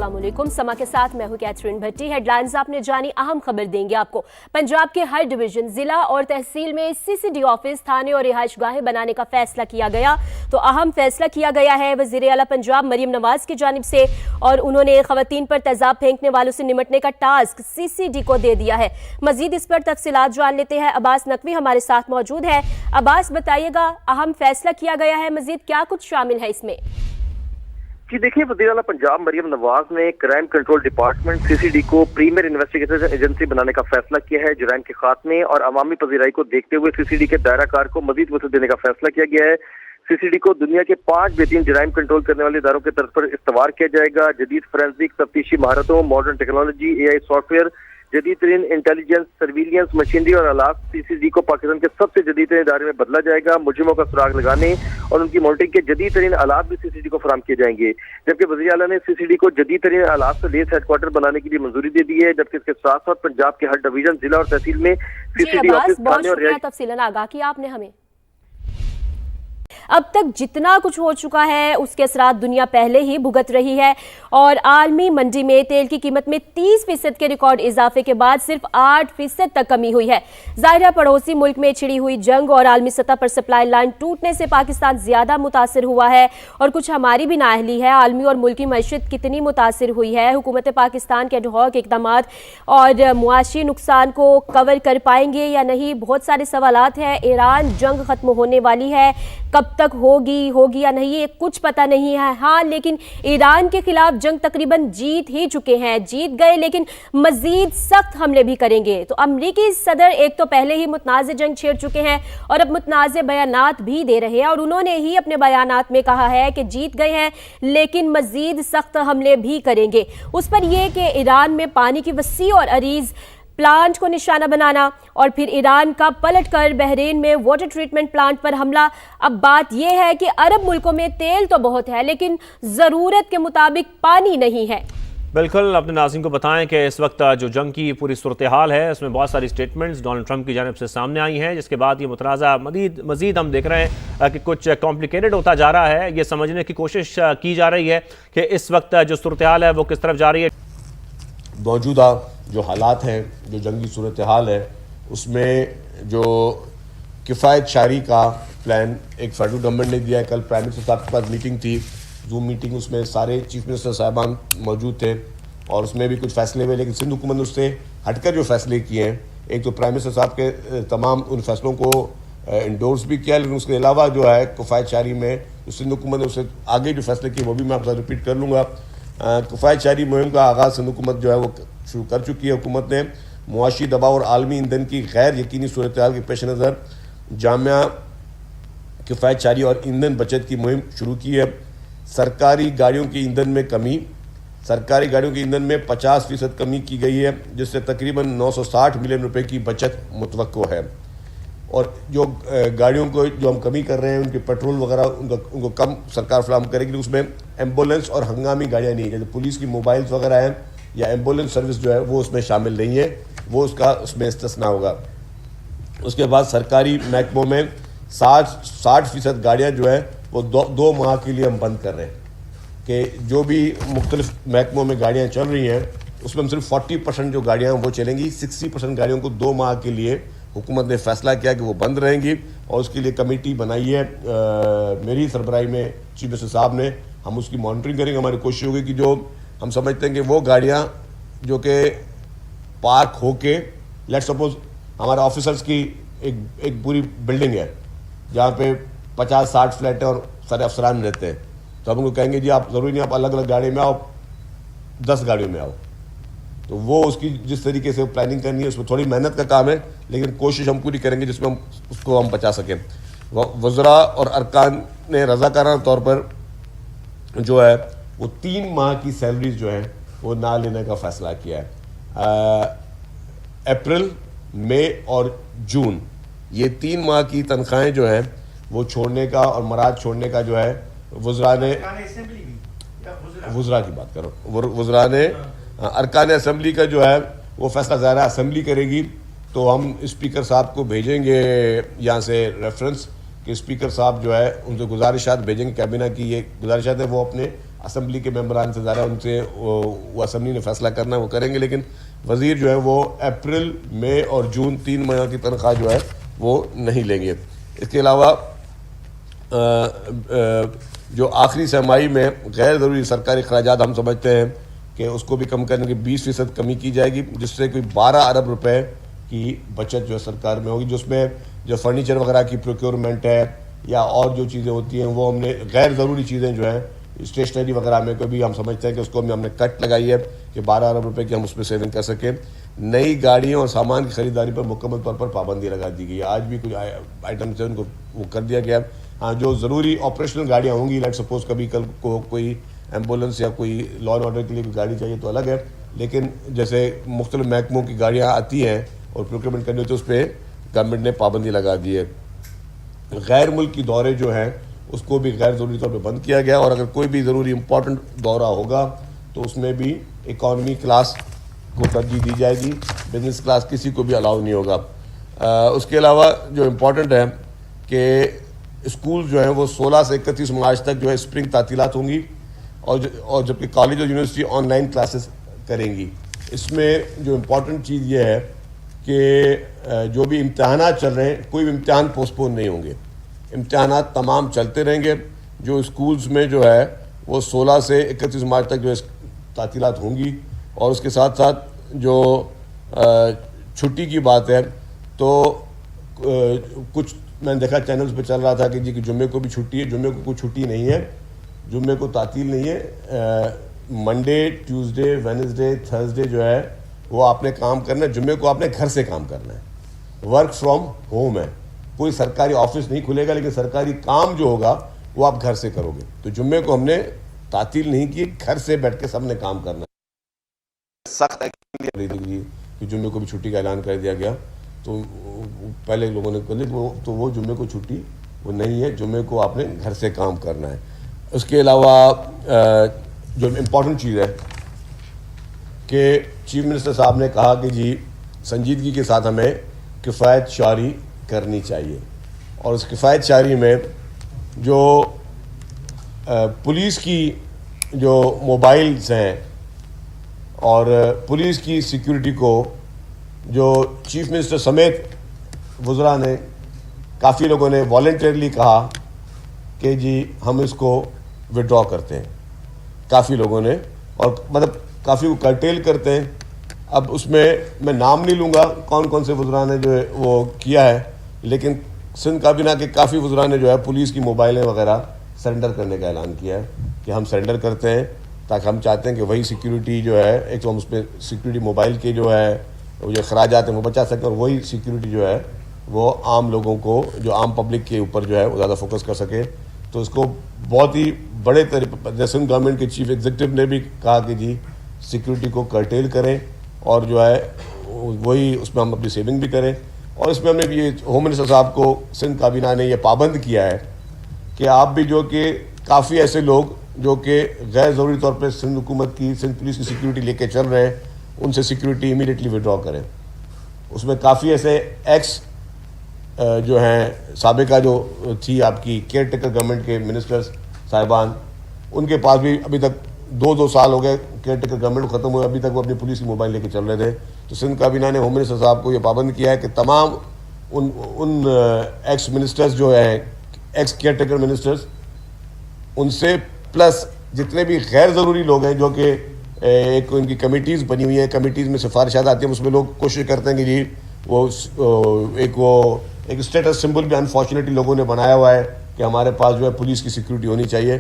अस्सलाम वालेकुम। समा के साथ मैं हूं कैथरीन भट्टी। हेडलाइंस आपने जानी, अहम खबर देंगे आपको। पंजाब के हर डिवीजन, जिला और तहसील में सीसीडी ऑफिस, थाने और रिहाइश गाहें बनाने का फैसला किया गया। तो अहम फैसला किया गया है वज़ीर आला पंजाब मरियम नवाज की जानिब से, और उन्होंने खवातीन पर तेजाब फेंकने वालों से निमटने का टास्क सीसीडी को दे दिया है। मजीद इस पर तफसीलात जान लेते हैं। अब्बास नकवी हमारे साथ मौजूद है। अब्बास, बताइएगा, अहम फैसला किया गया है, मजीद क्या कुछ शामिल है इसमें? जी देखिए, वज़ीर आला पंजाब मरियम नवाज ने क्राइम कंट्रोल डिपार्टमेंट सीसीडी को प्रीमियर इन्वेस्टिगेशन एजेंसी बनाने का फैसला किया है। जुराइम के खात्मे और अवामी पजीराई को देखते हुए सीसीडी के दायरा कार को मजीद वसअत देने का फैसला किया गया है। सीसीडी को दुनिया के 5 बेहतरीन जराइम कंट्रोल करने वाले इदारों के तरफ पर इस्तवार किया जाएगा। जदीद फोरेंसिक तफ्तीशी महारतों, मॉडर्न टेक्नोलॉजी, AI सॉफ्टवेयर, जदीद तरीन इंटेलिजेंस, सर्विलियंस मशीनरी और आलात सीसीडी को पाकिस्तान के सबसे जदीद तरीन इदारे में बदला जाएगा। मुजरिमों का सुराग लगाने और उनकी मॉनिटरिंग के जदीद तरीन आलात भी सीसीडी को फराहम किए जाएंगे। जबकि वज़ीर आला ने सीसीडी को जदीद तरीन आलात से लेस हेडक्वार्टर बनाने की भी मंजूरी दे दी है। जबकि इसके साथ साथ पंजाब के हर डिवीजन, जिला और तहसील में सीसीडी ऑफिस, थाने और तफसीलन आगाह किया आपने हमें। अब तक जितना कुछ हो चुका है उसके असरात दुनिया पहले ही भुगत रही है, और आलमी मंडी में तेल की कीमत में 30% के रिकॉर्ड इजाफे के बाद सिर्फ 8% तक कमी हुई है। ज़ाहिर है, पड़ोसी मुल्क में छिड़ी हुई जंग और आलमी सतह पर सप्लाई लाइन टूटने से पाकिस्तान ज्यादा मुतासिर हुआ है, और कुछ हमारी भी नाअहली है। आलमी और मुल्की मईशत कितनी मुतासिर हुई है, हुकूमत पाकिस्तान के एडहॉक इक़दाम और मुआशी नुकसान को कवर कर पाएंगे या नहीं, बहुत सारे सवालात हैं। ईरान जंग खत्म होने वाली है, कब तक होगी या नहीं ये कुछ पता नहीं है। हाँ, लेकिन ईरान के खिलाफ जंग तकरीबन जीत ही चुके हैं, जीत गए, लेकिन मजीद सख्त हमले भी करेंगे। तो अमरीकी सदर एक तो पहले ही मुतनाज़ जंग छेड़ चुके हैं और अब मुतनाज़ बयानात भी दे रहे हैं, और उन्होंने ही अपने बयानात में कहा है कि जीत गए हैं लेकिन मजीद सख्त हमले भी करेंगे। उस पर यह कि ईरान में पानी की वसी और अरीज प्लांट को निशाना बनाना, और फिर ईरान का पलट कर बहरीन में वाटर ट्रीटमेंट प्लांट पर हमला। अब बात यह है कि अरब मुल्कों में तेल तो बहुत है लेकिन ज़रूरत के मुताबिक पानी नहीं है। बिल्कुल, अपने नाज़रीन को बताएं कि इस वक्त जो जंग की पूरी सूरत हाल है उसमें बहुत सारी स्टेटमेंट्स डोनाल्ड ट्रंप की जानिब से सामने आई हैं, जिसके बाद ये मुतनाज़ा मज़ीद हम देख रहे हैं कि कुछ कॉम्प्लिकेटेड होता जा रहा है। ये समझने की कोशिश की जा रही है कि इस वक्त जो सूरत हाल है वो किस तरफ जा रही है। मौजूदा जो हालात हैं, जो जंगी सूरत हाल है, उसमें जो किफ़ायत शारी का प्लान एक फेडरल गवर्नमेंट ने दिया है। कल प्राइम मिनिस्टर साहब के पास मीटिंग थी, जूम मीटिंग, उसमें सारे चीफ मिनिस्टर साहबान मौजूद थे और उसमें भी कुछ फैसले हुए, लेकिन सिंध हुकूमत ने उससे हटकर जो फैसले किए हैं, एक तो प्राइम मिनिस्टर साहब के तमाम उन फैसलों को इंडोर्स भी किया, लेकिन उसके अलावा जो है किफ़ायत शारी में जो सिंध हुकूमत ने उससे आगे जो फैसले किए वो भी मैं आपसे रिपीट कर लूँगा। किफ़ायत शारी मुहिम का आगाज़ सिंध हुकूमत जो है वो शुरू कर चुकी है। हुकूमत ने मुआशी दबाव और आलमी ईंधन की गैर यकीनी सूरत हाल के पेश नज़र जामिया किफ़ायत शारी और ईंधन बचत की मुहिम शुरू की है। सरकारी गाड़ियों की ईंधन में कमी, सरकारी गाड़ियों के ईंधन में 50% कमी की गई है, जिससे तकरीबन 960 मिलियन रुपए की बचत मुतवक्को है। और जो गाड़ियों को जो हम कमी कर रहे हैं, उनके पेट्रोल वगैरह उनको कम सरकार फराहम करेगी। उसमें एम्बुलेंस और हंगामी गाड़ियाँ नहीं है, जैसे पुलिस की मोबाइल्स वगैरह हैं या एम्बुलेंस सर्विस जो है वो उसमें शामिल नहीं है, वो उसमें इस्तिस्ना होगा। उसके बाद सरकारी महकमों में 60% गाड़ियाँ जो है वो दो माह के लिए हम बंद कर रहे हैं, कि जो भी मुख्तलिफ महकमों में गाड़ियाँ चल रही हैं उसमें हम सिर्फ 40% जो गाड़ियाँ वो चलेंगी, 60% गाड़ियों को 2 माह के लिए हुकूमत ने फैसला किया कि वो बंद रहेंगी, और उसके लिए कमेटी बनाई है मेरी सरबराही में चीफ मिनिस्टर साहब ने। हम उसकी मॉनिटरिंग करेंगे। हमारी कोशिश होगी कि जो हम समझते हैं कि वो गाड़ियाँ जो कि पार्क होके, लेट्स सपोज हमारे ऑफिसर्स की एक पूरी बिल्डिंग है जहाँ पे 50-60 फ्लैट हैं और सारे अफसरान रहते हैं, तो हम उनको कहेंगे जी आप ज़रूरी नहीं आप अलग अलग गाड़ी में आओ, 10 गाड़ियों में आओ। तो वो उसकी जिस तरीके से प्लानिंग करनी है उसमें थोड़ी मेहनत का काम है, लेकिन कोशिश हम पूरी करेंगे जिसमें हम उसको हम बचा सकें। वज़रा और अरकान ने रज़ाकाराना तौर पर जो है वो 3 माह की सैलरीज जो है वो ना लेने का फ़ैसला किया है। अप्रैल, मई और जून ये 3 माह की तनख्वाहें जो हैं वो छोड़ने का और मराज छोड़ने का जो है वज़रा ने, वज़रा की बात करो, वज़रा ने अरकान असेंबली का जो है वो फैसला ज़ाहिर असेंबली करेगी, तो हम स्पीकर साहब को भेजेंगे यहाँ से रेफरेंस कि स्पीकर साहब जो है उनसे गुजारिशात भेजेंगे, कैबिना की ये गुजारिशात है वो अपने اسمبلی کے ممبران سے ظاہر ہے ان سے وہ اسمبلی نے فیصلہ کرنا ہے وہ کریں گے، لیکن وزیر جو ہے وہ اپریل مئی اور جون 3 مہینوں کی تنخواہ جو ہے وہ نہیں لیں گے۔ اس کے علاوہ جو آخری سرمائی میں غیر ضروری سرکاری اخراجات ہم سمجھتے ہیں کہ اس کو بھی کم کرنے کی 20% کمی کی جائے گی، جس سے کوئی 12 ارب روپے کی بچت جو ہے سرکار میں ہوگی، جس میں جو فرنیچر وغیرہ کی پروکیورمنٹ ہے یا اور جو چیزیں ہوتی ہیں وہ ہم نے غیر ضروری چیزیں جو ہیں اسٹیشنری وغیرہ میں کوئی بھی ہم سمجھتے ہیں کہ اس کو ہم نے کٹ لگائی ہے کہ 12 ارب روپے کی ہم اس میں سیونگ کر سکیں۔ نئی گاڑیوں اور سامان کی خریداری پر مکمل طور پر پابندی لگا دی گئی ہے، آج بھی کچھ آئٹمس ہیں ان کو وہ کر دیا گیا۔ ہاں جو ضروری آپریشنل گاڑیاں ہوں گی، لیٹ سپوز کبھی کل کو کوئی ایمبولینس یا کوئی لا اینڈ آرڈر کے لیے کوئی گاڑی چاہیے تو الگ ہے، لیکن جیسے مختلف محکموں کی گاڑیاں آتی ہیں اور پروکیورمنٹ کرنی ہوتی ہے اس پہ گورنمنٹ نے پابندی لگا دی ہے۔ غیر ملکی دورے جو ہیں اس کو بھی غیر ضروری طور پہ بند کیا گیا، اور اگر کوئی بھی ضروری امپورٹنٹ دورہ ہوگا تو اس میں بھی اکانومی کلاس کو ترجیح دی جائے گی، بزنس کلاس کسی کو بھی الاؤ نہیں ہوگا۔ اس کے علاوہ جو امپورٹنٹ ہے کہ اسکول جو ہیں وہ 16 سے 31 مارچ تک جو ہے اسپرنگ تعطیلات ہوں گی، اور جبکہ کالج اور یونیورسٹی آن لائن کلاسز کریں گی۔ اس میں جو امپورٹنٹ چیز یہ ہے کہ جو بھی امتحانات چل رہے ہیں کوئی بھی امتحان پوسٹ پون نہیں ہوں گے، امتحانات تمام چلتے رہیں گے۔ جو اسکولز میں جو ہے وہ 16 سے 31 مارچ تک جو ہے تعطیلات ہوں گی، اور اس کے ساتھ ساتھ جو چھٹی کی بات ہے تو کچھ میں نے دیکھا چینلز پہ چل رہا تھا کہ جی کہ جمعے کو بھی چھٹی ہے، جمعے کو کوئی چھٹی نہیں ہے، جمعے کو تعطیل نہیں ہے۔ منڈے، ٹیوزڈے، وینسڈے، تھرسڈے جو ہے وہ آپ نے کام کرنا ہے، جمعے کو آپ نے گھر سے کام کرنا ہے، ورک فرام ہوم ہے، کوئی سرکاری آفس نہیں کھلے گا، لیکن سرکاری کام جو ہوگا وہ آپ گھر سے کرو گے۔ تو جمعے کو ہم نے تعطیل نہیں کی، گھر سے بیٹھ کے سب نے کام کرنا ہے۔ سخت کہ جمعے کو بھی چھٹی کا اعلان کر دیا گیا، تو پہلے لوگوں نے کہا تو وہ جمعے کو چھٹی وہ نہیں ہے، جمعے کو آپ نے گھر سے کام کرنا ہے۔ اس کے علاوہ جو امپورٹنٹ چیز ہے کہ چیف منسٹر صاحب نے کہا کہ جی سنجیدگی کے ساتھ ہمیں کفایت شعاری کرنی چاہیے، اور اس کفایت شعاری میں جو پولیس کی جو موبائلز ہیں اور پولیس کی سیکیورٹی کو جو چیف منسٹر سمیت وزراء نے کافی لوگوں نے والنٹیرلی کہا کہ جی ہم اس کو وڈرا کرتے ہیں، کافی لوگوں نے، اور مطلب کافی کو کرٹیل کرتے ہیں۔ اب اس میں نام نہیں لوں گا کون کون سے وزراء نے جو ہے وہ کیا ہے، لیکن سندھ کابینہ کے کافی وزراء نے جو ہے پولیس کی موبائلیں وغیرہ سرنڈر کرنے کا اعلان کیا ہے کہ ہم سرنڈر کرتے ہیں، تاکہ ہم چاہتے ہیں کہ وہی سیکیورٹی جو ہے ایک تو ہم اس پہ سیکیورٹی موبائل کے جو ہے وہ جو اخراجات ہیں وہ بچا سکیں، اور وہی سیکیورٹی جو ہے وہ عام لوگوں کو جو عام پبلک کے اوپر جو ہے وہ زیادہ فوکس کر سکے۔ تو اس کو بہت ہی بڑے طریقے سندھ گورنمنٹ کے چیف ایگزیکٹو نے بھی کہا کہ جی سیکیورٹی کو کرٹیل کریں، اور جو ہے وہی اس میں ہم اپنی سیونگ بھی کریں۔ اور اس میں ہم نے یہ ہوم منسٹر صاحب کو سندھ کابینہ نے یہ پابند کیا ہے کہ آپ بھی جو کہ کافی ایسے لوگ جو کہ غیر ضروری طور پہ سندھ حکومت کی سندھ پولیس کی سیکیورٹی لے کے چل رہے ہیں ان سے سیکیورٹی امیڈیٹلی وڈرا کریں۔ اس میں کافی ایسے ایکس جو ہیں سابقہ جو تھی آپ کی کیئر ٹیکر گورنمنٹ کے منسٹرز صاحبان، ان کے پاس بھی ابھی تک 2 سال ہو گئے کیئر ٹیکر گورنمنٹ ختم ہوئے، ابھی تک وہ اپنی پولیس کی موبائل لے کے چل رہے تھے۔ تو سندھ کابینہ نے ہوم منسٹر صاحب کو یہ پابند کیا ہے کہ تمام ان ایکس منسٹرز جو ہیں ایکس کیئر ٹیکر منسٹرز، ان سے پلس جتنے بھی غیر ضروری لوگ ہیں جو کہ ایک ان کی کمیٹیز بنی ہوئی ہیں، کمیٹیز میں سفارشات آتی ہیں، اس میں لوگ کوشش کرتے ہیں کہ جی وہ ایک اسٹیٹس سمبل بھی انفارچونیٹلی لوگوں نے بنایا ہوا ہے کہ ہمارے پاس جو ہے پولیس کی سیکیورٹی ہونی چاہیے۔